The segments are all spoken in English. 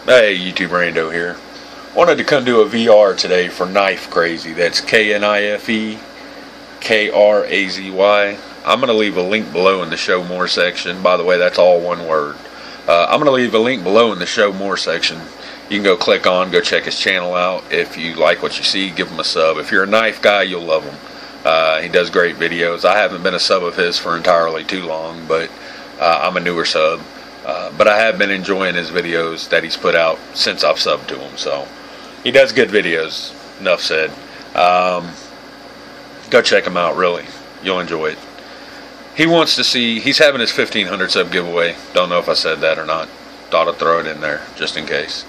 Hey, YouTube Rando here. Wanted to come do a VR today for KNIFEKRAZY. That's KNIFEKRAZY. I'm going to leave a link below in the show more section. By the way, that's all one word. I'm going to leave a link below in the show more section. You can go click on, go check his channel out. If you like what you see, give him a sub. If you're a knife guy, you'll love him. He does great videos. I haven't been a sub of his for entirely too long, but I'm a newer sub. But I have been enjoying his videos that he's put out since I've subbed to him. So he does good videos. Enough said. Go check him out, really. You'll enjoy it. He wants to see, he's having his 1500 sub giveaway. Don't know if I said that or not. Thought I'd throw it in there just in case.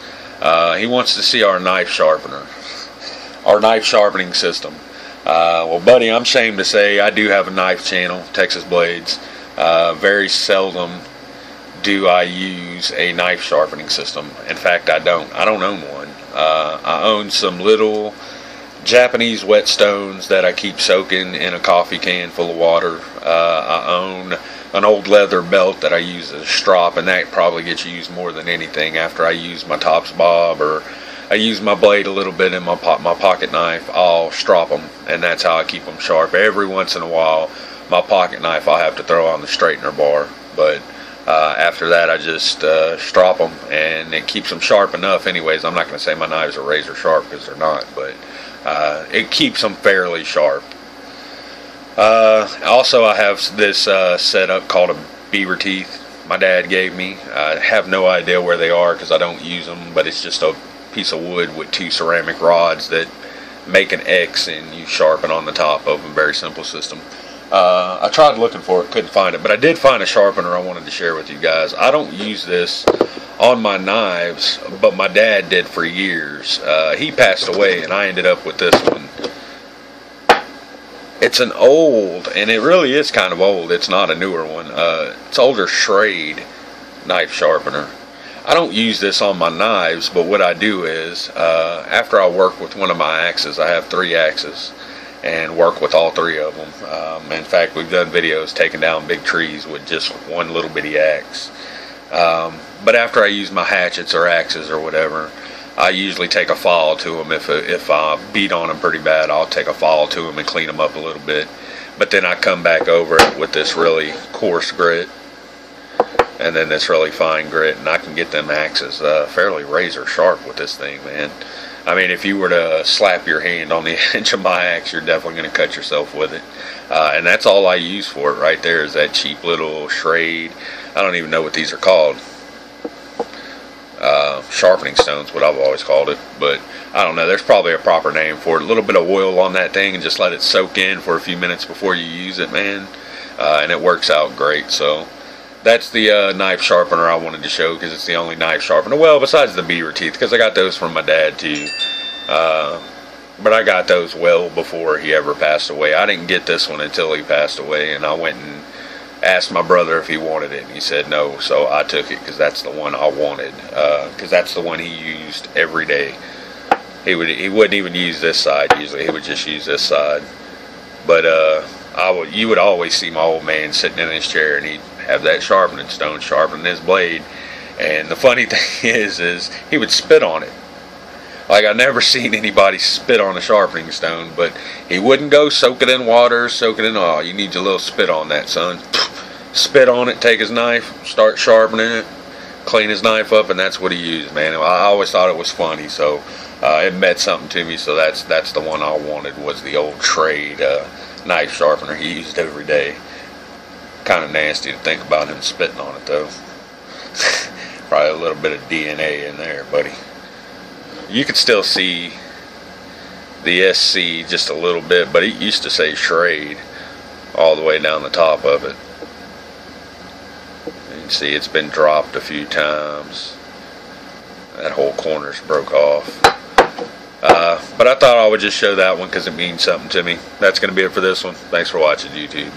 He wants to see our knife sharpener. Our knife sharpening system. Well, buddy, I'm ashamed to say I do have a knife channel, Texas Blades. Very seldom do I use a knife sharpening system. In fact, I don't own one. I own some little Japanese whetstones that I keep soaking in a coffee can full of water. I own an old leather belt that I use as a strop, and that probably gets used more than anything after I use my tops bob or I use my blade a little bit in my pocket knife. I'll strop them, and that's how I keep them sharp. Every once in a while, my pocket knife I'll have to throw on the straightener bar, but after that I just strop them, and it keeps them sharp enough anyways. I'm not going to say my knives are razor sharp because they're not, but it keeps them fairly sharp. Also, I have this setup called a beaver teeth my dad gave me. I have no idea where they are because I don't use them, but it's just a piece of wood with two ceramic rods that make an X and you sharpen on the top of them. Very simple system. I tried looking for it, couldn't find it, but I did find a sharpener I wanted to share with you guys. I don't use this on my knives, but my dad did for years. He passed away and I ended up with this one. It's an old, and it really is kind of old, it's not a newer one. It's older Schrade knife sharpener. I don't use this on my knives, but what I do is, after I work with one of my axes, I have 3 axes, and work with all 3 of them. In fact, we've done videos taking down big trees with just one little bitty axe. But after I use my hatchets or axes or whatever, I usually take a file to them. If I beat on them pretty bad, I'll take a file to them and clean them up a little bit. But then I come back over it with this really coarse grit, and then this really fine grit, and I can get them axes fairly razor sharp with this thing, man. I mean, if you were to slap your hand on the edge of my axe, you're definitely going to cut yourself with it. And that's all I use for it right there is that cheap little Schrade. I don't even know what these are called. Sharpening stones, what I've always called it. But I don't know. There's probably a proper name for it. A little bit of oil on that thing and just let it soak in for a few minutes before you use it, man. And it works out great. So that's the knife sharpener I wanted to show because it's the only knife sharpener. Well, besides the beaver teeth, because I got those from my dad too. But I got those well before he ever passed away. I didn't get this one until he passed away, and I went and asked my brother if he wanted it, and he said no, so I took it because that's the one I wanted, because that's the one he used every day. He wouldn't even use this side usually. He would just use this side. But you would always see my old man sitting in his chair, and he'd have that sharpening stone sharpening his blade. And the funny thing is he would spit on it. Like, I've never seen anybody spit on a sharpening stone, but he wouldn't go soak it in water, soak it in oil. You need your little spit on that, son. Spit on it, take his knife, start sharpening it, clean his knife up, and that's what he used, man. I always thought it was funny, so it meant something to me, so that's the one I wanted, was the old Schrade knife sharpener he used every day. Kind of nasty to think about him spitting on it, though. Probably a little bit of DNA in there, buddy. You could still see the SC just a little bit, but it used to say Schrade all the way down the top of it. You can see it's been dropped a few times. That whole corner's broke off. But I thought I would just show that one because it means something to me. That's going to be it for this one. Thanks for watching, YouTube.